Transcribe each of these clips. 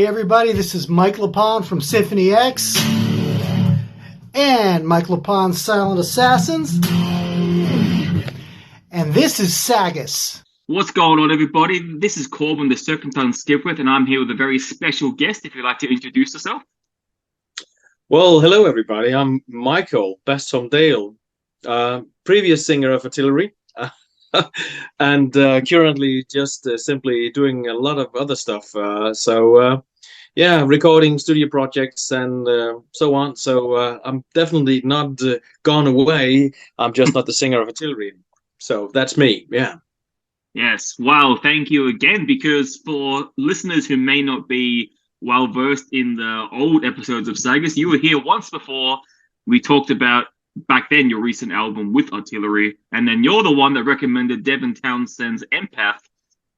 Hey everybody, this is Mike Lapon from Symphony X and Mike Lapon's Silent Assassins, and this is SAGAS. What's going on, everybody? This is Corbin, the Serpentine Skipwith, and I'm here with a very special guest. If you'd like to introduce yourself. Well, hello everybody. I'm Michael, best from Dahl, previous singer of Artillery, and currently just simply doing a lot of other stuff. Recording studio projects and so on. So I'm definitely not gone away. I'm just not the singer of Artillery. So that's me. Yeah. Yes. Wow. Thank you again. Because for listeners who may not be well versed in the old episodes of SAGAS, you were here once before. We talked about back then your recent album with Artillery, and then you're the one that recommended Devin Townsend's Empath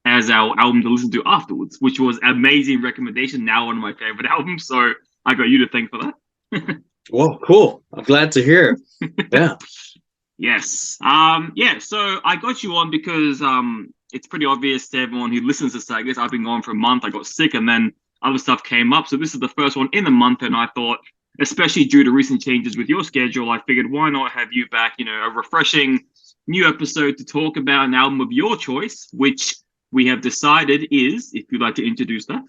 as our album to listen to afterwards, which was an amazing recommendation. Now one of my favorite albums, so I got you to thank for that. Well, cool. I'm glad to hear. Yeah. Yes. So I got you on because it's pretty obvious to everyone who listens to SAGAS. I've been gone for a month. I got sick, and then other stuff came up. So this is the first one in a month, and I thought, especially due to recent changes with your schedule, I figured why not have you back, a refreshing new episode to talk about an album of your choice, which we have decided is, if you'd like to introduce that.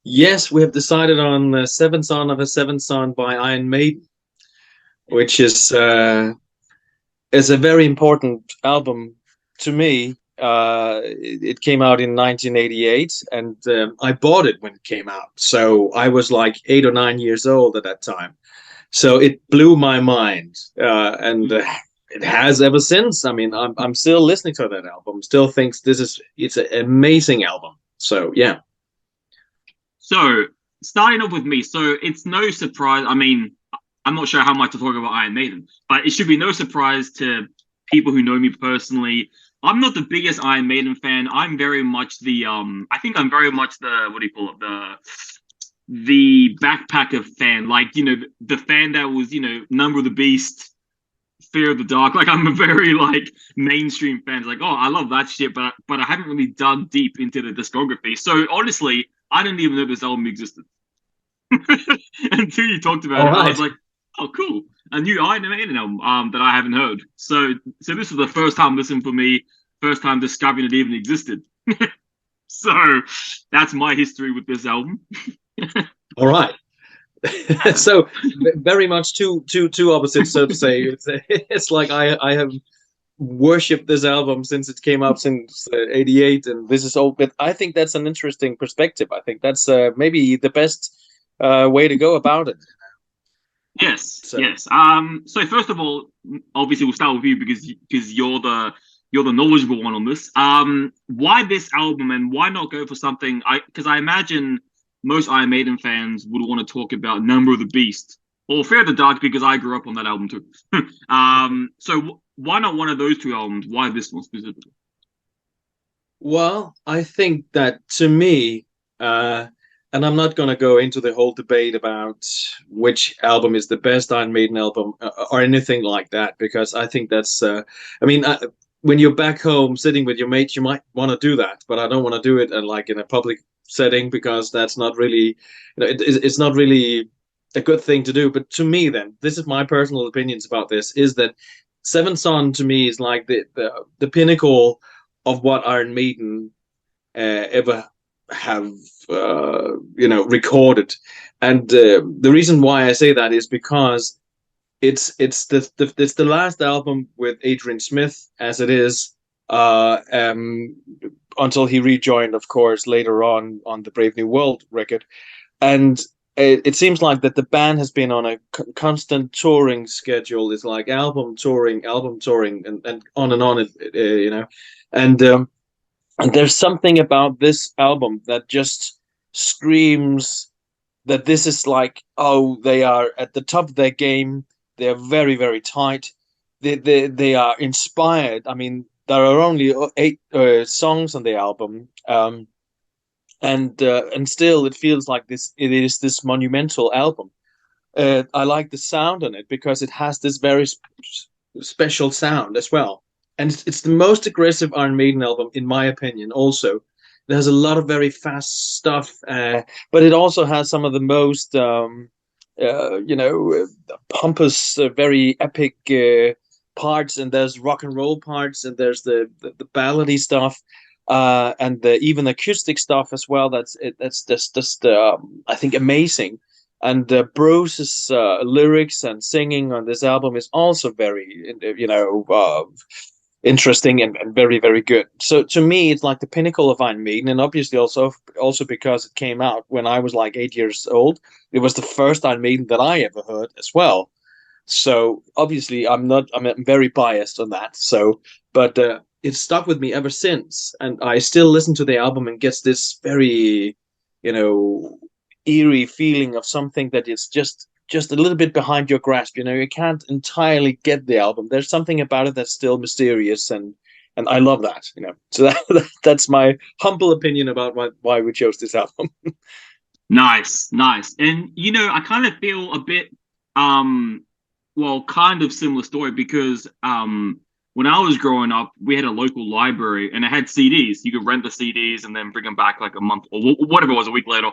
Yes, we have decided on Seventh Son of a Seventh Son by Iron Maiden, which is a very important album to me. It came out in 1988, and I bought it when it came out. So I was like 8 or 9 years old at that time. So it blew my mind, and it has ever since. I mean, I'm still listening to that album. Still thinks it's an amazing album. So yeah. So starting off with me, so it's no surprise. I mean, I'm not sure how much to talk about Iron Maiden, but it should be no surprise to people who know me personally. I'm not the biggest Iron Maiden fan. I'm very much the what do you call it? The backpacker fan. Like, the fan that was, Number of the Beast, Fear of the Dark. Like, I'm a very mainstream fan. It's like, oh, I love that shit, but I haven't really dug deep into the discography. So honestly, I didn't even know this album existed. Until you talked about it, I was like, oh, cool. A new Iron Maiden album that I haven't heard. So this is the first time listening for me, first time discovering it even existed. So that's my history with this album. All right. So very much two opposites, so to say. It's like I have worshipped this album since it came out since 88, and this is all. But I think that's an interesting perspective. I think that's maybe the best way to go about it. Yes. So first of all, obviously we'll start with you because you're the knowledgeable one on this. Why this album, and why not go for something? Because I imagine most Iron Maiden fans would want to talk about Number of the Beast or Fear of the Dark, because I grew up on that album too. So why not one of those two albums? Why this one specifically? Well, I think that to me, and I'm not going to go into the whole debate about which album is the best Iron Maiden album or anything like that, because I think that's, when you're back home sitting with your mates, you might want to do that, but I don't want to do it in a public setting, because that's not really, it's not really a good thing to do. But to me, then, this is my personal opinions about this, is that Seventh Son to me is like the pinnacle of what Iron Maiden ever have recorded. And the reason why I say that is because it's the last album with Adrian Smith as it is, until he rejoined, of course, later on the Brave New World record. And it seems like that the band has been on a constant touring schedule. It's like album touring, and on, and there's something about this album that just screams that this is like, oh, they are at the top of their game. They're very, very tight. They are inspired. I mean, there are only 8 songs on the album, and still it feels like this. It is this monumental album. I like the sound on it because it has this very special sound as well. And it's the most aggressive Iron Maiden album, in my opinion, also. It has a lot of very fast stuff, but it also has some of the most pompous, very epic parts, and there's rock and roll parts, and there's the ballady stuff, and even acoustic stuff as well. That's just I think amazing. And Bruce's lyrics and singing on this album is also very, interesting and very, very good. So to me, it's like the pinnacle of Iron Maiden, and obviously also because it came out when I was like 8 years old. It was the first Iron Maiden that I ever heard as well. So obviously, I'm very biased on that. So, but it's stuck with me ever since, and I still listen to the album and gets this very, eerie feeling of something that is just a little bit behind your grasp. You can't entirely get the album. There's something about it that's still mysterious, and I love that. So that's my humble opinion about why we chose this album. Nice. And I kind of feel a bit kind of similar story, because when I was growing up, we had a local library and it had CDs. You could rent the CDs and then bring them back like a month or whatever it was, a week later.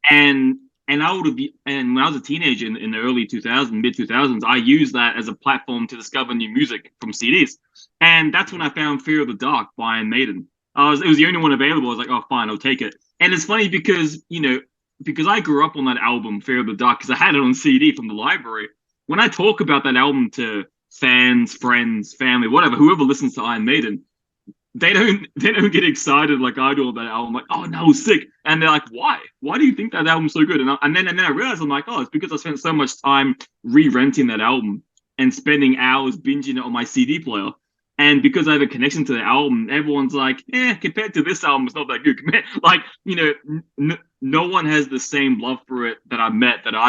And when I was a teenager in the early 2000s, mid 2000s, I used that as a platform to discover new music from CDs. And that's when I found Fear of the Dark by Iron Maiden. It was the only one available. I was like, oh, fine, I'll take it. And it's funny because, because I grew up on that album, Fear of the Dark, because I had it on CD from the library. When I talk about that album to fans, friends, family, whatever, whoever listens to Iron Maiden, they don't get excited like I do about that album. Like, oh no, sick. And they're like, why? Why do you think that album's so good? And then I realized, I'm like, oh, it's because I spent so much time re-renting that album and spending hours binging it on my CD player. And because I have a connection to the album, everyone's like, compared to this album, it's not that good. Like, no one has the same love for it that I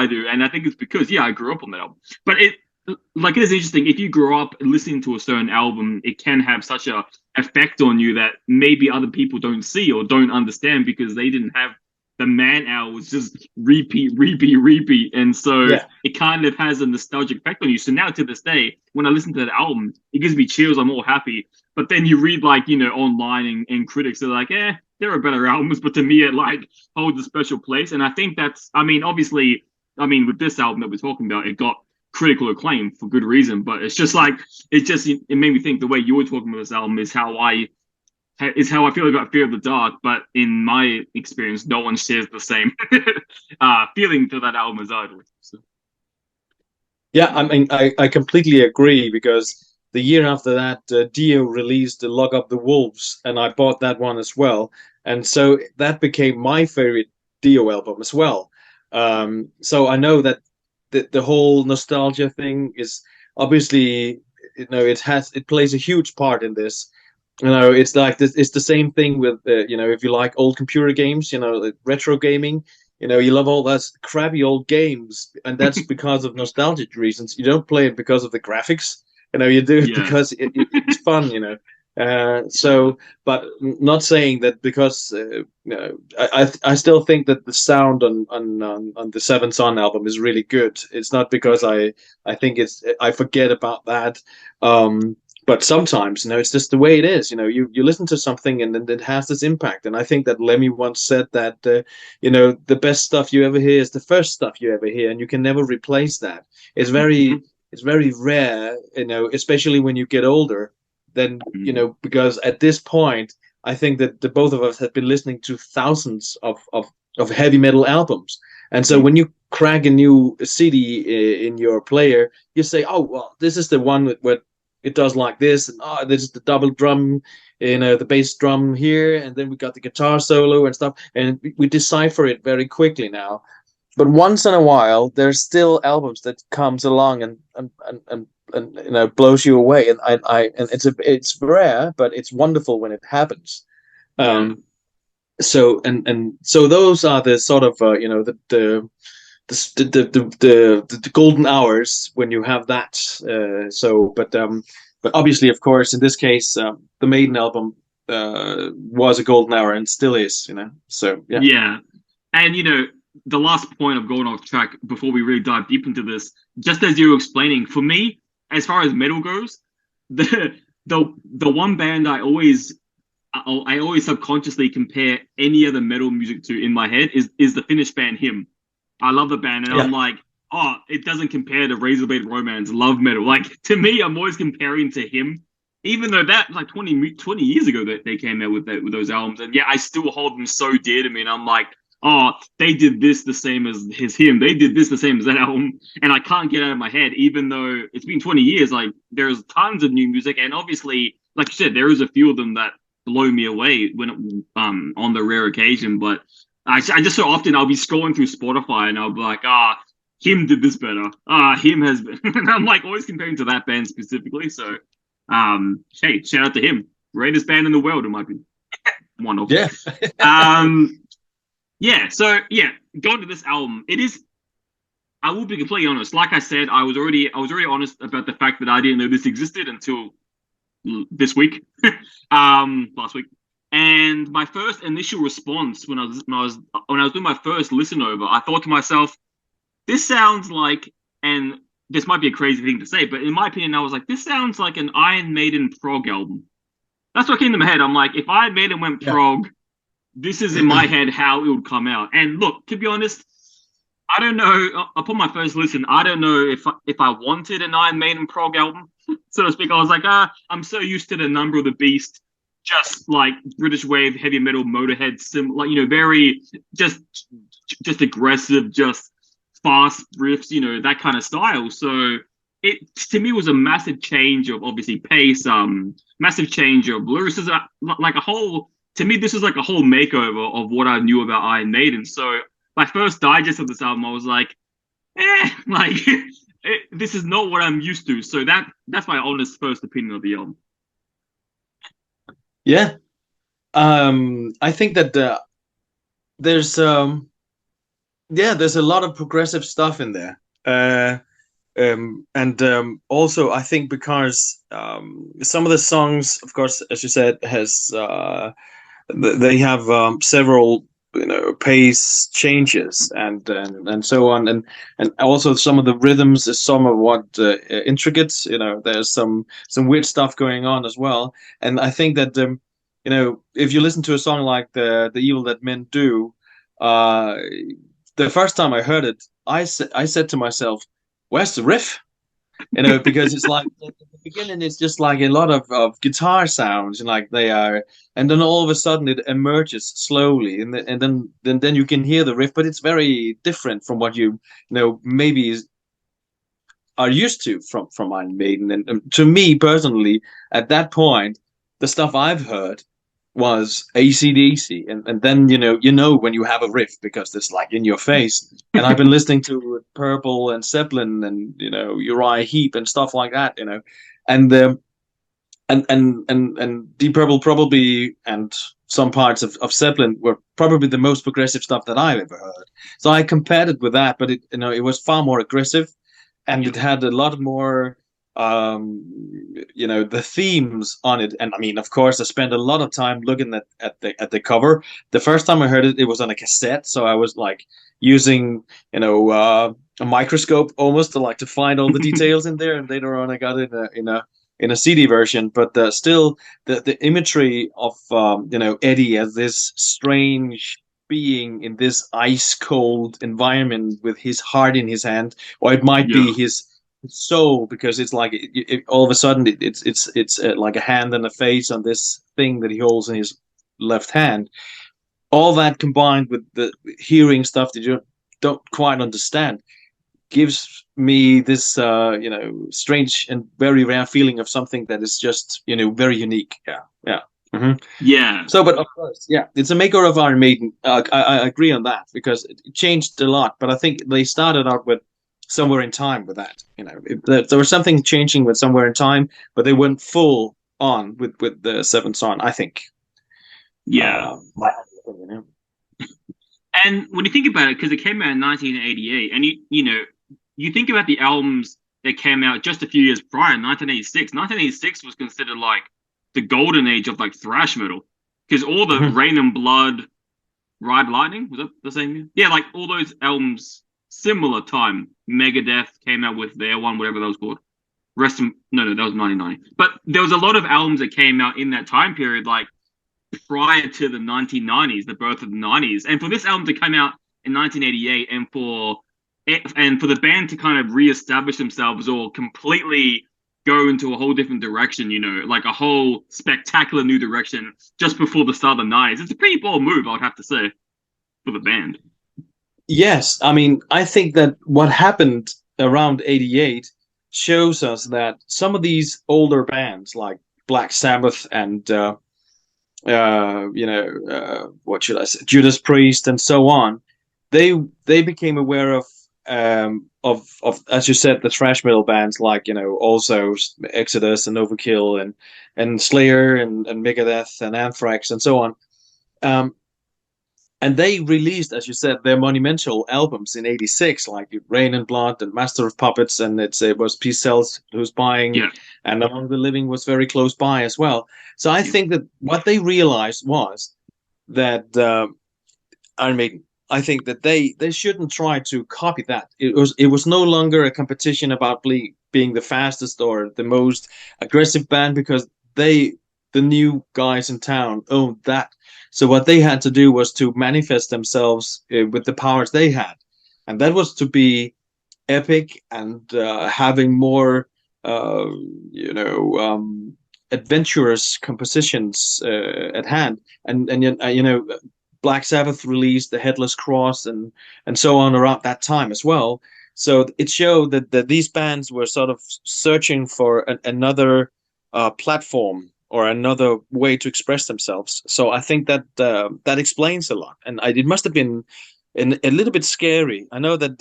do. And I think it's because, I grew up on that album. But it is interesting. If you grow up listening to a certain album, it can have such a effect on you that maybe other people don't see or don't understand, because they didn't have the man hours, just repeat. And so it kind of has a nostalgic effect on you. So now to this day, when I listen to that album, it gives me chills. I'm all happy. But then you read online and critics are like, there are better albums. But to me, it holds a special place. And I think obviously, with this album that we're talking about, it got critical acclaim for good reason, but it's just it made me think the way you were talking about this album is how I feel about Fear of the Dark, but in my experience, no one shares the same feeling to that album as I do. So. Yeah, I completely agree, because the year after that, Dio released Lock Up the Wolves, and I bought that one as well, and so that became my favorite Dio album as well. So I know that the whole nostalgia thing is obviously, it plays a huge part in this. It's like this. It's the same thing with if you like old computer games, like retro gaming. You love all those crappy old games, and that's because of nostalgic reasons. You don't play it because of the graphics. You do it because it's fun. But not saying that because I still think that the sound on the Seven Son album is really good. It's not because I think I forget about that. But sometimes, it's just the way it is. You listen to something and then it has this impact. And I think that Lemmy once said that, the best stuff you ever hear is the first stuff you ever hear, and you can never replace that. It's very rare, especially when you get older. Then, because at this point, I think that the both of us have been listening to thousands of heavy metal albums. And so when you crack a new CD in your player, you say, oh, well, this is the one where it does like this, and this is the double drum, the bass drum here, and then we got the guitar solo and stuff, and we decipher it very quickly now. But once in a while, there's still albums that comes along and blows you away, and it's rare, but it's wonderful when it happens. So those are the sort of the golden hours when you have that. But obviously, of course, in this case, the Maiden album was a golden hour and still is. So yeah. Yeah, and the last point of going off track before we really dive deep into this, just as you were explaining, for me, as far as metal goes, the one band I always I always subconsciously compare any other metal music to in my head is the Finnish band Him. I love the band, and Yeah. I'm like, oh, it doesn't compare to Razorblade Romance, love metal. Like, to me, I'm always comparing to Him, even though that like 20 years ago that they came out with those albums, and yeah, I still hold them so dear to me, and I'm like, oh, they did this the same as Him, they did this the same as that album, and I can't get out of my head, even though it's been 20 years. Like, there's tons of new music, and obviously, like you said, there is a few of them that blow me away when on the rare occasion, but I just so often I'll be scrolling through Spotify and I'll be like, Him did this better. Him has been. And I'm like always comparing to that band specifically. So, hey, shout out to Him, greatest band in the world, in my opinion. One of. Yeah. Yeah. So yeah, going to this album, it is. I will be completely honest. Like I said, I was already honest about the fact that I didn't know this existed until this week, last week. And my first initial response when I was doing my first listen over, I thought to myself, this sounds like, and this might be a crazy thing to say, but in my opinion, I was like, this sounds like an Iron Maiden prog album. That's what came to my head. I'm like, if Iron Maiden went prog, this is in my head how it would come out. And look, to be honest, I don't know. Upon my first listen, I don't know if I wanted an Iron Maiden prog album, so to speak. I was like, I'm so used to the Number of the Beast, just like British wave heavy metal Motorhead, like, you know, very just aggressive, just fast riffs, you know, that kind of style. So it to me was a massive change of obviously pace, massive change of lyricism, like a whole. To me, this was like a whole makeover of what I knew about Iron Maiden. So my first digest of this album, I was like, like this is not what I'm used to. So that's my honest first opinion of the album. Yeah. I think that there's a lot of progressive stuff in there. And also I think because some of the songs, of course, as you said, has they have several, you know, pace changes and so on, and also some of the rhythms is somewhat intricate. You know, there's some weird stuff going on as well. And I think that you know, if you listen to a song like the Evil That Men Do, the first time I heard it, I said to myself, "Where's the riff?" You know, because it's like at the beginning, it's just like a lot of guitar sounds, and like they are, and then all of a sudden it emerges slowly, and then you can hear the riff, but it's very different from what you know maybe are used to from Iron Maiden. And to me personally, at that point, the stuff I've heard was AC/DC, and then you know when you have a riff because it's like in your face. And I've been listening to Purple and Zeppelin and, you know, Uriah Heep and stuff like that, you know, and Deep Purple probably, and some parts of Zeppelin were probably the most progressive stuff that I've ever heard. So I compared it with that, but it, you know, it was far more aggressive, and it had a lot more you know, the themes on it. And I mean, of course, I spent a lot of time looking at the cover. The first time I heard it, it was on a cassette, so I was like using, you know, a microscope almost to find all the details in there. And later on, I got it in a CD version. But still, the imagery of you know, Eddie as this strange being in this ice cold environment with his heart in his hand, or it might be his soul, because it's like all of a sudden it's like a hand and a face on this thing that he holds in his left hand. All that combined with the hearing stuff that you don't quite understand gives me this you know, strange and very rare feeling of something that is just, you know, very unique. Yeah. So, but of course, yeah, it's a maker of Iron Maiden. I agree on that, because it changed a lot, but I think they started out with Somewhere in Time with that. You know, there was something changing with Somewhere in Time, but they went full on with the seventh song, I think. Yeah. And when you think about it, because it came out in 1988, and you know, you think about the albums that came out just a few years prior, 1986. 1986 was considered like the golden age of like thrash metal, because all the Rain and Blood, Ride Lightning, was that the same year? Yeah, like all those albums. Similar time, Megadeth came out with their one, whatever that was called. No, that was 1990. But there was a lot of albums that came out in that time period. Like, prior to the 1990s, the birth of the 90s, and for this album to come out in 1988, and for the band to kind of reestablish themselves or completely go into a whole different direction, like a whole spectacular new direction just before the start of the 90s. It's a pretty bold move, I would have to say, for the band. Yes, I mean, I think that what happened around 88 shows us that some of these older bands like Black Sabbath and what should I say, Judas Priest and so on, they became aware of as you said, the thrash metal bands like also Exodus and Overkill and Slayer and Megadeth and Anthrax and so on. And they released, as you said, their monumental albums in '86, like Rain and Blood and Master of Puppets, and it was Peace Cells Who's Buying, and Among the Living was very close by as well. So I think that what they realized was that Iron Maiden, I think that they shouldn't try to copy that. It was no longer a competition about being the fastest or the most aggressive band, because the new guys in town owned that. So what they had to do was to manifest themselves with the powers they had, and that was to be epic and having more, adventurous compositions at hand. And Black Sabbath released the Headless Cross and so on around that time as well. So it showed that these bands were sort of searching for another platform or another way to express themselves. So I think that that explains a lot, and it must have been a little bit scary. I know that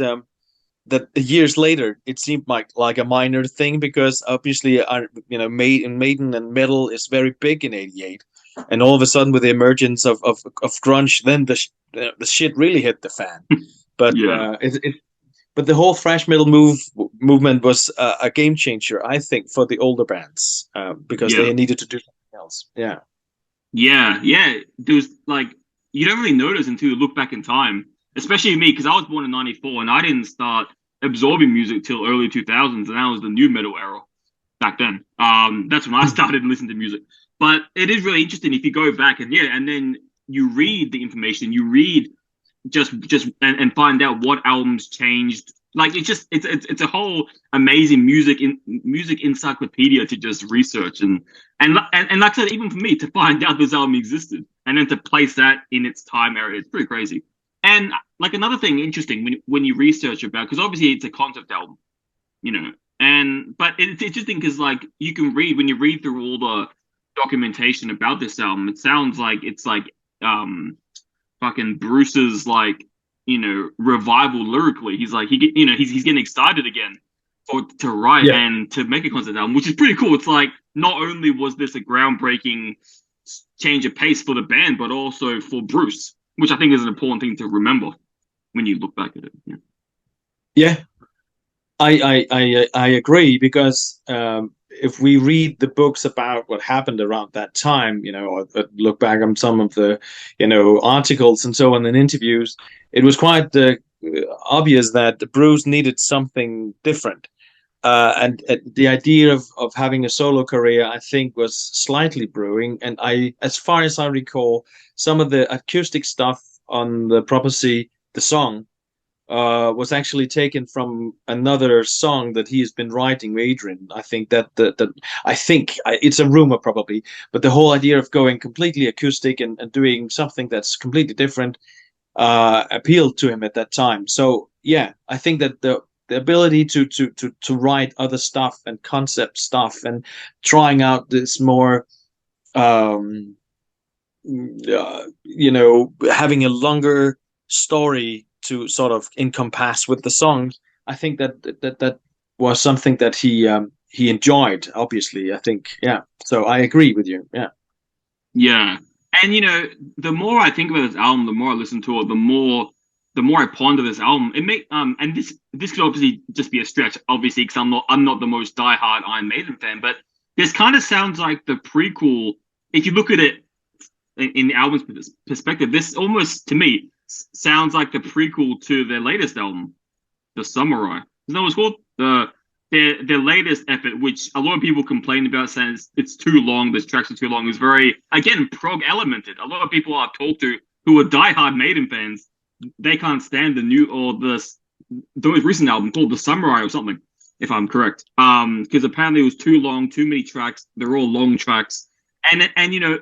that years later it seemed like a minor thing, because obviously Maiden and metal is very big in '88, and all of a sudden with the emergence of grunge, then the shit really hit the fan. But but the whole thrash metal movement was a game changer, I think, for the older bands, because they needed to do something else. Yeah. There was you don't really notice until you look back in time, especially me, because I was born in '94 and I didn't start absorbing music till early 2000s, and that was the new metal era back then. That's when I started listening to music. But it is really interesting if you go back and then you read the information, you read just and find out what albums changed. Like it's a whole amazing music encyclopedia to just research and like I said, even for me to find out this album existed and then to place that in its time era, it's pretty crazy. And like another thing interesting when you research about, because obviously it's a concept album, but it's interesting because like you can read, when you read through all the documentation about this album, it sounds like it's like fucking Bruce's revival lyrically. He's like he's getting excited again to write and to make a concept album, which is pretty cool. It's like not only was this a groundbreaking change of pace for the band, but also for Bruce, which I think is an important thing to remember when you look back at it. I agree, because if we read the books about what happened around that time, or look back on some of the, articles and so on and interviews, it was quite obvious that Bruce needed something different. And the idea of having a solo career, I think, was slightly brewing. And as far as I recall, some of the acoustic stuff on the Prophecy, the song, was actually taken from another song that he has been writing with Adrian. I think it's a rumor probably, but the whole idea of going completely acoustic and doing something that's completely different appealed to him at that time. So yeah, I think that the ability to write other stuff and concept stuff and trying out this more having a longer story to sort of encompass with the songs, I think that was something that he enjoyed, obviously. I think, so I agree with you. And the more I think about this album, the more I listen to it, the more I ponder this album. And this could obviously just be a stretch, obviously, because I'm not the most diehard Iron Maiden fan, but this kind of sounds like the prequel. If you look at it in the album's perspective, this almost, to me, sounds like the prequel to their latest album, The Samurai. Isn't that what it's called? their latest effort, which a lot of people complain about, saying it's too long, the tracks are too long, is very, again, prog elemented. A lot of people I've talked to who are diehard Maiden fans, they can't stand the new or the most recent album called The Samurai or something, if I'm correct. Because apparently it was too long, too many tracks. They're all long tracks. And you know,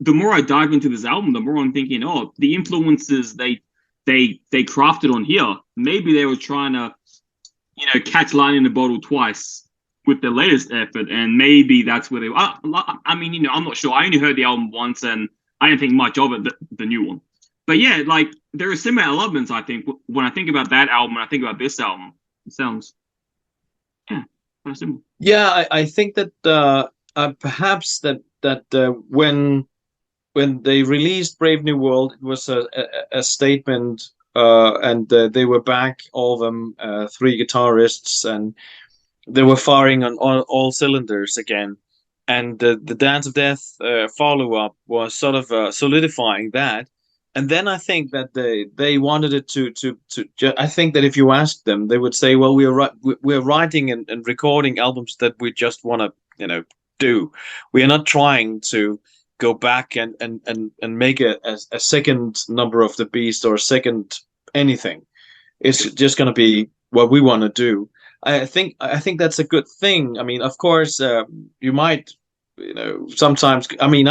the more I dive into this album, the more I'm thinking, oh, the influences they crafted on here, maybe they were trying to, you know, catch lightning in the bottle twice with their latest effort, and maybe that's where they were. I mean, you know, I'm not sure. I only heard the album once, and I didn't think much of it, the new one. But yeah, like, there are similar elements, I think, when I think about that album and I think about this album. It sounds, yeah, kind of similar. Yeah, I think that perhaps that when they released Brave New World, it was a statement, and they were back, all of them, three guitarists, and they were firing on all cylinders again. And the Dance of Death follow-up was sort of solidifying that. And then I think that they wanted it to I think that if you ask them, they would say, well, we're writing and recording albums that we just want to, you know, do. We are not trying to go back and make a second Number of the Beast or a second anything. It's just going to be what we want to do. I think that's a good thing. I mean, of course, you might, you know, sometimes. I mean,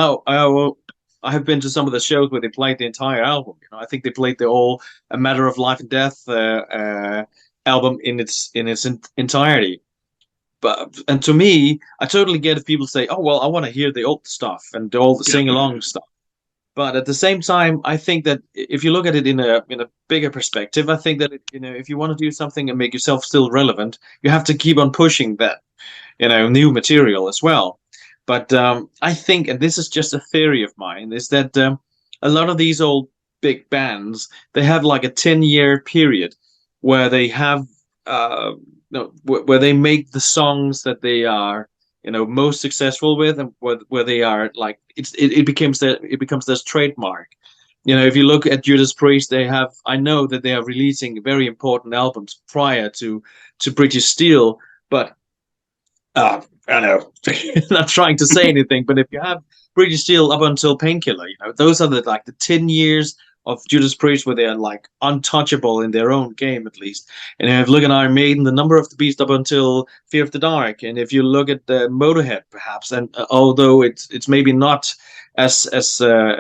I have been to some of the shows where they played the entire album. You know, I think they played the whole A Matter of Life and Death album in its entirety. And to me, I totally get if people say, "Oh, well, I want to hear the old stuff and all the sing-along stuff." But at the same time, I think that if you look at it in a bigger perspective, I think that you know, if you want to do something and make yourself still relevant, you have to keep on pushing that, you know, new material as well. But I think, and this is just a theory of mine, is that a lot of these old big bands, they have like a 10-year period where they have where they make the songs that they are, you know, most successful with, and where they are like it becomes their trademark. You know, if you look at Judas Priest, I know that they are releasing very important albums prior to British Steel, but I know, not trying to say anything, but if you have British Steel up until Painkiller, you know, those are the 10 years of Judas Priest where they are like untouchable in their own game, at least. And if you look at Iron Maiden, the Number of the Beast up until Fear of the Dark, and if you look at the Motorhead, perhaps, and although it's maybe not as clear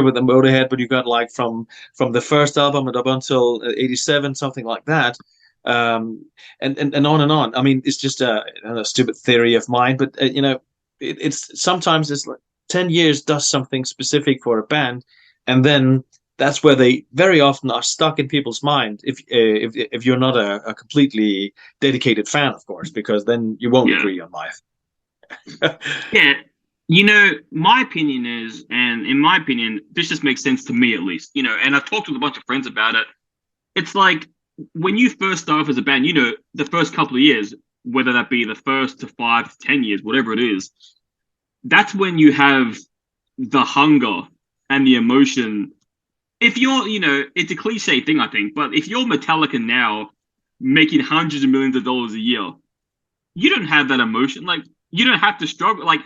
with the Motorhead, but you got like from the first album and up until 87, something like that. And on and on. I mean, it's just a stupid theory of mine, but you know, it's sometimes it's like 10 years does something specific for a band, and then that's where they very often are stuck in people's mind. If you're not a completely dedicated fan, of course, because then you won't agree on life. Yeah. You know, my opinion is, and in my opinion, this just makes sense to me at least, you know, and I've talked with a bunch of friends about it. It's like, when you first start off as a band, you know, the first couple of years, whether that be the first to 5 to 10 years, whatever it is, that's when you have the hunger and the emotion. If you're, you know, it's a cliche thing, I think, but if you're Metallica now, making hundreds of millions of dollars a year, you don't have that emotion. Like, you don't have to struggle. Like,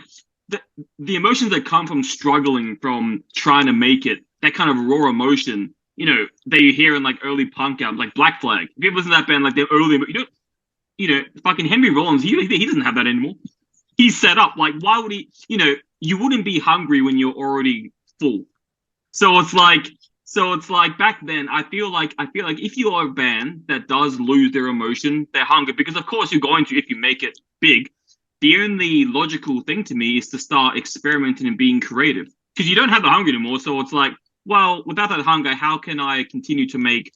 the emotions that come from struggling, from trying to make it, that kind of raw emotion, you know, that you hear in like early punk albums, like Black Flag. If you listen to that band, like their early, you know, fucking Henry Rollins, he doesn't have that anymore. He's set up. Like, why would he? You know, you wouldn't be hungry when you're already full. So it's like back then. I feel like if you are a band that does lose their emotion, their hunger, because of course you're going to if you make it big. The only logical thing to me is to start experimenting and being creative, because you don't have the hunger anymore. So it's like, well, without that hunger, how can I continue to make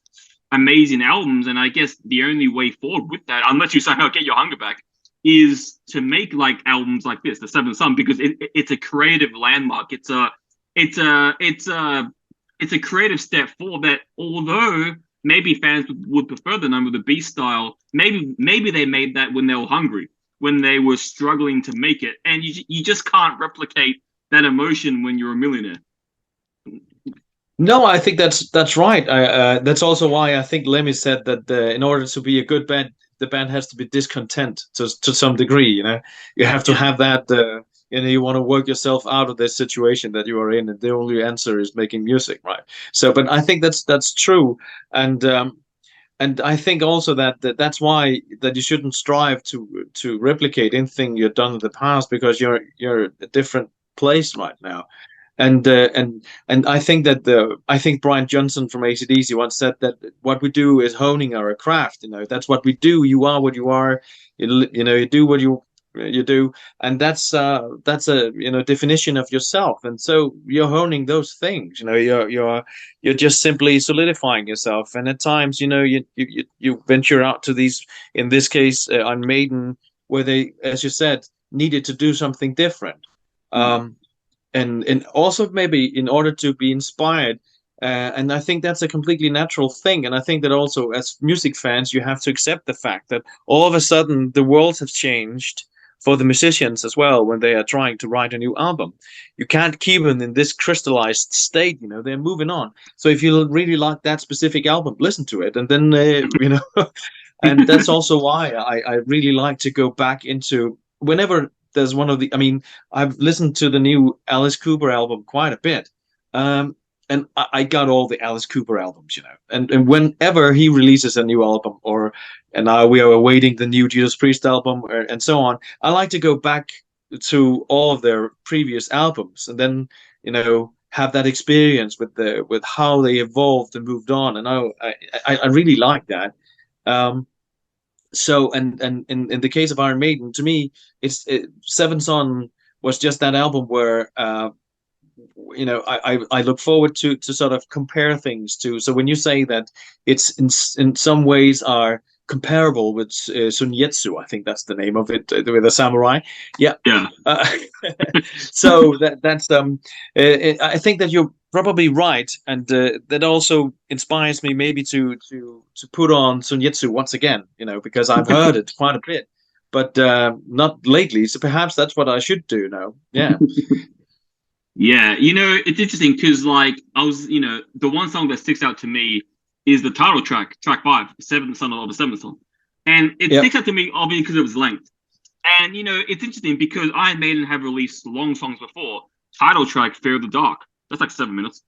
amazing albums? And I guess the only way forward with that, unless you somehow get your hunger back, is to make like albums like this, The Seventh Son, because it's a creative landmark. It's a creative step forward that, although maybe fans would prefer the Number of the Beast style, maybe they made that when they were hungry, when they were struggling to make it, and you just can't replicate that emotion when you're a millionaire. No, I think that's right. That's also why I think Lemmy said that in order to be a good band, the band has to be discontent to some degree. You have to have that. You want to work yourself out of this situation that you are in, and the only answer is making music, right? So, but I think that's true, and I think also that's why that you shouldn't strive to replicate anything you've done in the past, because you're a different place right now. And I think I think Brian Johnson from AC/DC once said that what we do is honing our craft. That's what we do. You are what you are. You do what you do, and that's a definition of yourself. And so you're honing those things. You're just simply solidifying yourself. And at times, you venture out to these, in this case, Iron Maiden, where they, as you said, needed to do something different. And also maybe in order to be inspired. And I think that's a completely natural thing. And I think that also as music fans, you have to accept the fact that all of a sudden the world has changed for the musicians as well when they are trying to write a new album. You can't keep them in this crystallized state. They're moving on. So if you really like that specific album, listen to it. And then, and that's also why I really like to go back into whenever there's one of the, I've listened to the new Alice Cooper album quite a bit. And I got all the Alice Cooper albums, and whenever he releases a new album, and now we are awaiting the new Judas Priest album, and so on, I like to go back to all of their previous albums, and then, have that experience with how they evolved and moved on. And I really like that. So, and in the case of Iron Maiden, to me, Seven Son was just that album where, I look forward to sort of compare things to. So when you say that it's in some ways are comparable with Sunjetsu, I think that's the name of it, with a samurai. Yeah. So that's I think that you're probably right, and that also inspires me maybe to put on Sunjetsu once again, because I've heard it quite a bit, but not lately. So perhaps that's what I should do now. Yeah. Yeah, it's interesting because, I was, the one song that sticks out to me is the title track 5, Seventh Son of the Seventh Son. And it sticks out to me, obviously, because of its length. And, it's interesting because Iron Maiden have released long songs before. Title track, Fear of the Dark, that's like 7 minutes.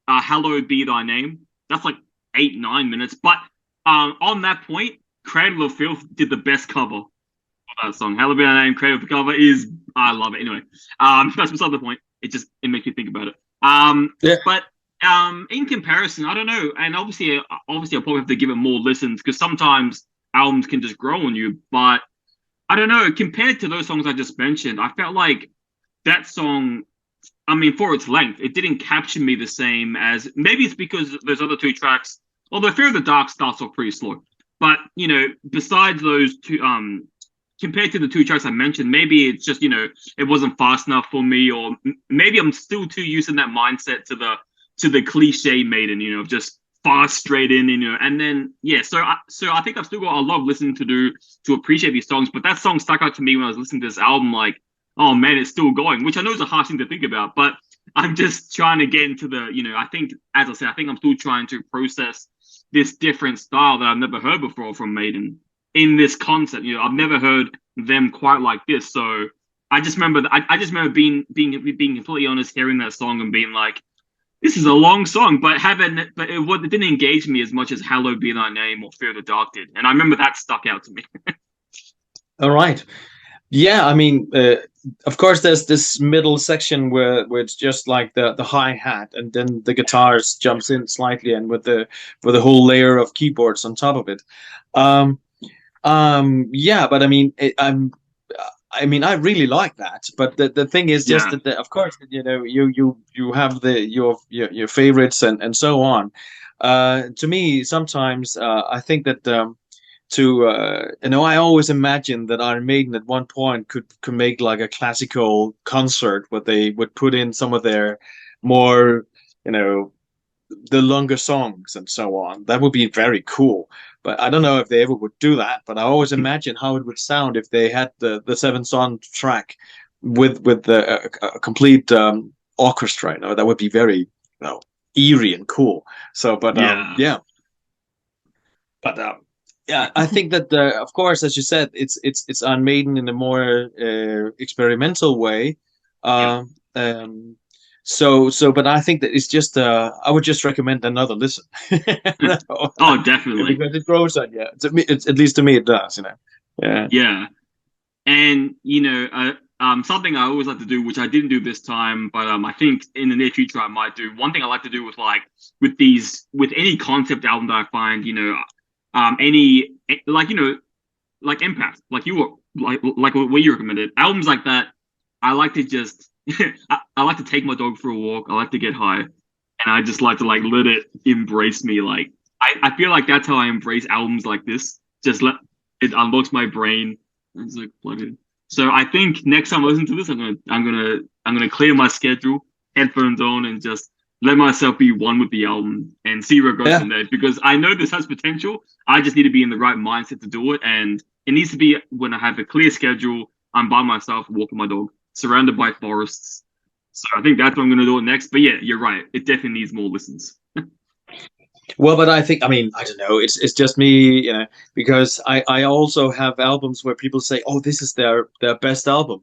Hallowed Be Thy Name, that's like 8-9 minutes. But on that point, Cradle of Filth did the best cover. That song, Hallowed Be Thy Name, Cradle of the Cover I love it. Anyway, that's beside the point. It makes me think about it. But in comparison, I don't know. And obviously, I'll probably have to give it more listens because sometimes albums can just grow on you. But I don't know. Compared to those songs I just mentioned, I felt like that song, for its length, it didn't capture me the same as, maybe it's because those other two tracks, although Fear of the Dark starts off pretty slow. But, besides those two, compared to the two tracks I mentioned, maybe it's just, it wasn't fast enough for me, or maybe I'm still too used in that mindset to the cliche Maiden, of just fast straight in, and then, so I think I've still got a lot of listening to do to appreciate these songs, but that song stuck out to me when I was listening to this album, like, oh man, it's still going, which I know is a harsh thing to think about, but I'm just trying to get into the, I think, as I said, I think I'm still trying to process this different style that I've never heard before from Maiden. In this concept, I've never heard them quite like this. So I just remember being completely honest, hearing that song and being like, this is a long song, but it didn't engage me as much as Hallowed Be Thy Name or Fear of the Dark did. And I remember that stuck out to me. All right. Yeah, of course, there's this middle section where it's just like the hi-hat, and then the guitars jumps in slightly, and with the whole layer of keyboards on top of it. Yeah, but I really like that. But the thing is just that, of course, you have your favorites and so on. To me, sometimes I think that I always imagined that Iron Maiden at one point could make like a classical concert where they would put in some of their more, the longer songs and so on. That would be very cool. But I don't know if they ever would do that. But I always imagine how it would sound if they had the Seven Son track with a complete orchestra. That would be very eerie and cool. So, but yeah. But Yeah, I think that of course, as you said, it's Iron Maiden in a more experimental way. Yeah. Um, but I think that it's just I would just recommend another listen. Oh, definitely. Because it grows on you. To me, it's, at least to me, it does. Yeah. Yeah. And something I always like to do, which I didn't do this time, but I think in the near future I might do. One thing I like to do with any concept album that I find, any like Empath, like you were like what you recommended, albums like that. I like to just I like to take my dog for a walk. I like to get high, and I just like to like let it embrace me. Like I feel like that's how I embrace albums like this. Just let it unlocks my brain. And it's like plug in. So I think next time I listen to this, I'm gonna clear my schedule, headphones on, and just let myself be one with the album and see where it goes from there. Because I know this has potential. I just need to be in the right mindset to do it, and it needs to be when I have a clear schedule. I'm by myself, walking my dog, surrounded by forests. So I think that's what I'm gonna do it next. But yeah, you're right. It definitely needs more listens. Well, but I think, I mean, I don't know. It's just me, because I also have albums where people say, "Oh, this is their best album,"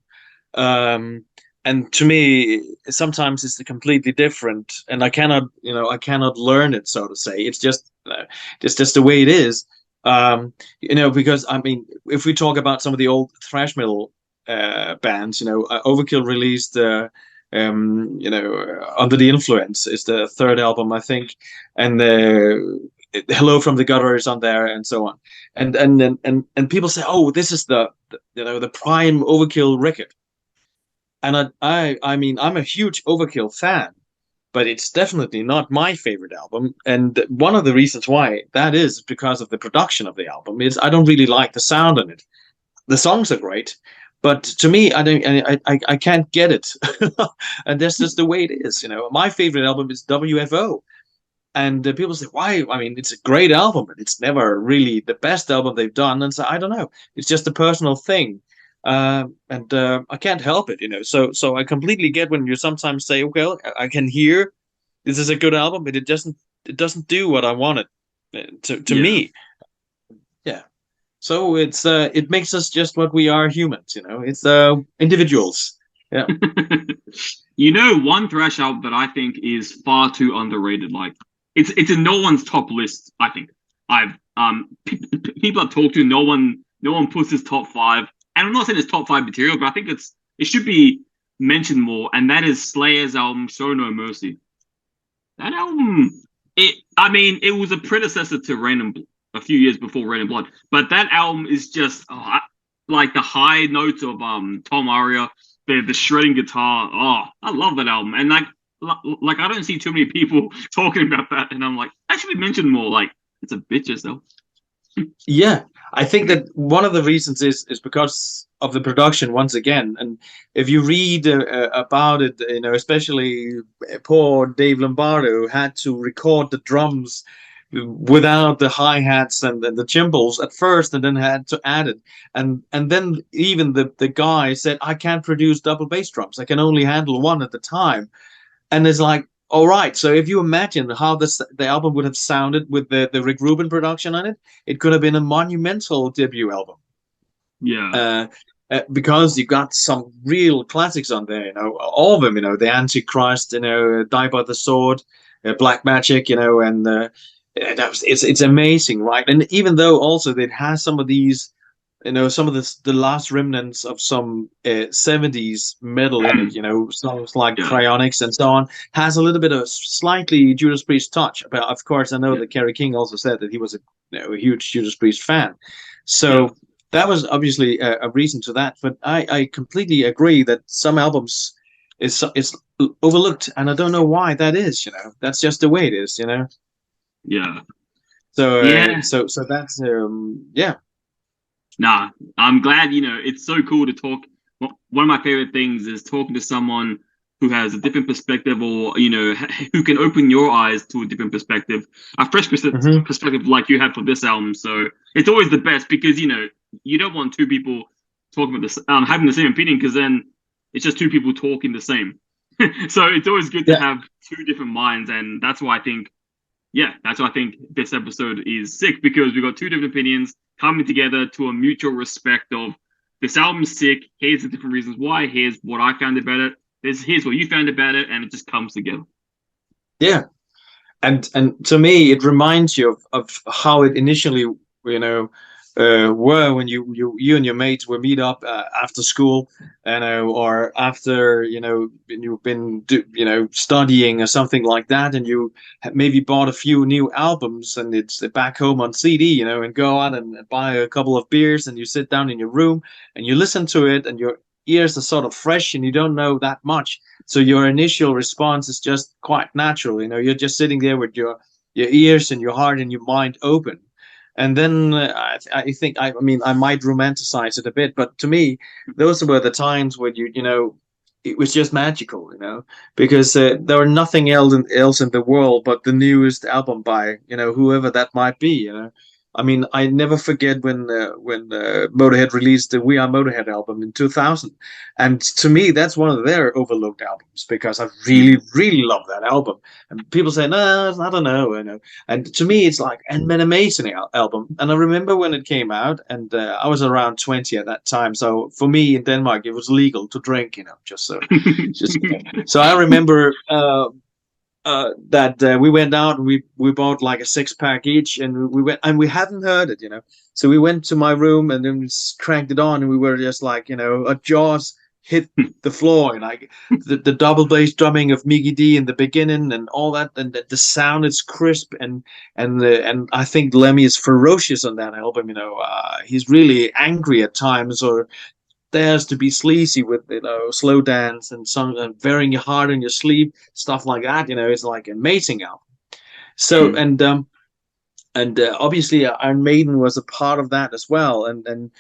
and to me, sometimes it's completely different, and I cannot learn it, so to say. It's just the way it is, because I mean, if we talk about some of the old thrash metal bands, Overkill released. Under the Influence is the third album, I think, and Hello from the Gutter is on there, and so on, and people say, oh, this is the prime Overkill record, and I mean, I'm a huge Overkill fan, but it's definitely not my favorite album, and one of the reasons why that is because of the production of the album is I don't really like the sound in it. The songs are great, but to me, I can't get it, and that's just the way it is. My favorite album is WFO, and people say, "Why?" I mean, it's a great album, but it's never really the best album they've done. And so I don't know. It's just a personal thing, and I can't help it. So I completely get when you sometimes say, "Okay, well, I can hear this is a good album, but it doesn't do what I wanted to me." Yeah. So it makes us just what we are, humans. It's individuals. Yeah. One thrash album that I think is far too underrated. Like it's in no one's top list. I think I've people I've talked to, no one puts his top 5. And I'm not saying it's top 5 material, but I think it should be mentioned more. And that is Slayer's album, Show No Mercy. That album, it was a predecessor to Random. A few years before Red and Blood, but that album is just like the high notes of Tom Araya, the shredding guitar. Oh, I love that album, and like I don't see too many people talking about that, and I'm like, that should be mentioned more. Like, it's a bitch yourself. Yeah, I think that one of the reasons is because of the production once again, and if you read about it, especially poor Dave Lombardo who had to record the drums without the hi-hats and the cymbals at first, and then had to add it, and then even the guy said, I can't produce double bass drums, I can only handle one at the time. And it's like, all right, so if you imagine how the album would have sounded with the Rick Rubin production on it, it could have been a monumental debut album. Yeah. Because you got some real classics on there, all of them, the Antichrist, Die by the Sword, Black Magic, and it's amazing, right? And even though also it has some of these, some of the last remnants of some 70s metal in it, songs like Cryonics and so on, has a little bit of slightly Judas Priest touch. But of course, I know that Kerry King also said that he was a huge Judas Priest fan. So that was obviously a reason to that. But I completely agree that some albums is overlooked, and I don't know why that is. That's just the way it is. Yeah. So that's Nah, I'm glad. It's so cool to talk. One of my favorite things is talking to someone who has a different perspective, or who can open your eyes to a different perspective, a fresh perspective like you had for this album. So it's always the best, because you don't want two people talking about this, having the same opinion, because then it's just two people talking the same. So it's always good to have two different minds, and that's why I think yeah, that's why I think this episode is sick, because we got two different opinions coming together to a mutual respect of this album's sick. Here's the different reasons why. Here's what I found about it. Here's what you found about it, and it just comes together. Yeah, and to me, it reminds you of how it initially, were when you and your mates would meet up after school, or after you've been studying or something like that, and you have maybe bought a few new albums, and it's back home on CD, and go out and buy a couple of beers, and you sit down in your room and you listen to it, and your ears are sort of fresh, and you don't know that much, so your initial response is just quite natural. You're just sitting there with your ears and your heart and your mind open. And then I think, I mean, I might romanticize it a bit, but to me, those were the times when it was just magical, because there were nothing else in the world but the newest album by, whoever that might be, I mean, I never forget when Motorhead released the We Are Motorhead album in 2000, and to me that's one of their overlooked albums, because I really really love that album. And people say, no, I don't know, and to me it's like an amazing album. And I remember when it came out, and I was around 20 at that time, so for me in Denmark it was legal to drink, just so I remember. That we went out and we bought like a 6-pack each, and we went, and we hadn't heard it, so we went to my room and then cranked it on, and we were just like, our jaws hit the floor, and like the double bass drumming of Miggy D in the beginning and all that, and the sound is crisp, and I think Lemmy is ferocious on that album. He's really angry at times, or dares to be sleazy with slow dance and some wearing your heart on your sleeve, stuff like that. It's like an amazing album. So and obviously Iron Maiden was a part of that as well, and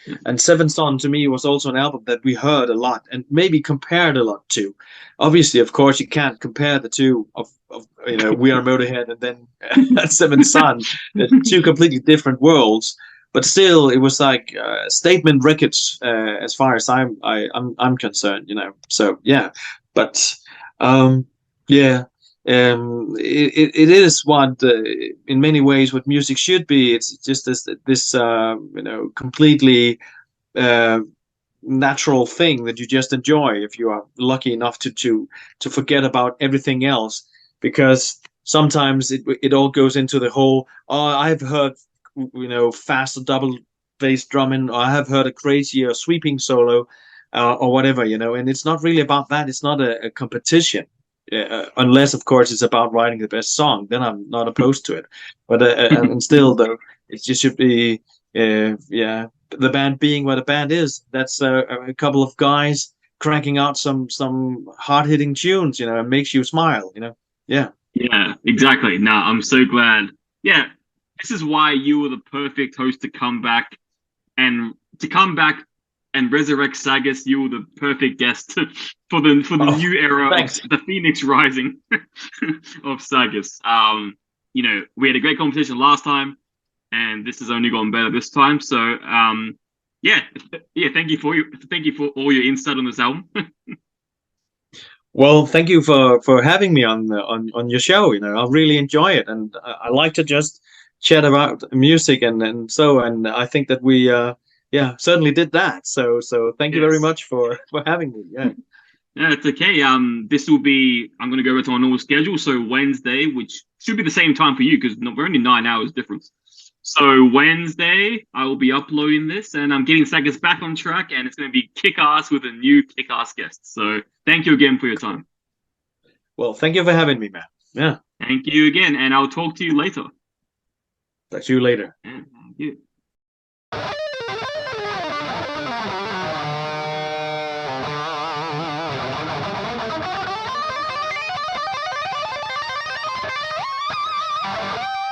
Seventh Son to me was also an album that we heard a lot and maybe compared a lot to. Obviously, of course, you can't compare the two of We Are Motorhead and then Seventh Son. They're two completely different worlds. But still, it was like statement records as far as I'm concerned, So yeah, but yeah, it is what in many ways what music should be. It's just this completely natural thing that you just enjoy if you are lucky enough to forget about everything else, because sometimes it all goes into the whole. Oh, I've heard faster double bass drumming, or I have heard a crazier sweeping solo, or whatever, and it's not really about that. It's not a competition, unless of course it's about writing the best song, then I'm not opposed to it, but and still though, it just should be the band being what a band is. That's a couple of guys cranking out some hard-hitting tunes, and makes you smile, yeah exactly. Now I'm so glad. This is why you were the perfect host to come back and resurrect Sagas. You were the perfect guest for the new era thanks. of the Phoenix Rising of Sagas. We had a great competition last time, and this has only gotten better this time. So thank you for all your insight on this album. Well, thank you for having me on your show. I really enjoy it, and I like to just chat about music, and I think that we certainly did that. So thank you very much for having me. Yeah, it's okay. I'm going to go to our normal schedule, so Wednesday, which should be the same time for you because we're only 9 hours difference. So Wednesday I will be uploading this, and I'm getting Sagas back on track, and it's going to be kick-ass with a new kick-ass guest. So thank you again for your time. Well, thank you for having me, man. Yeah. Thank you again, and I'll talk to you later. Talk to you later. Yeah, thank you.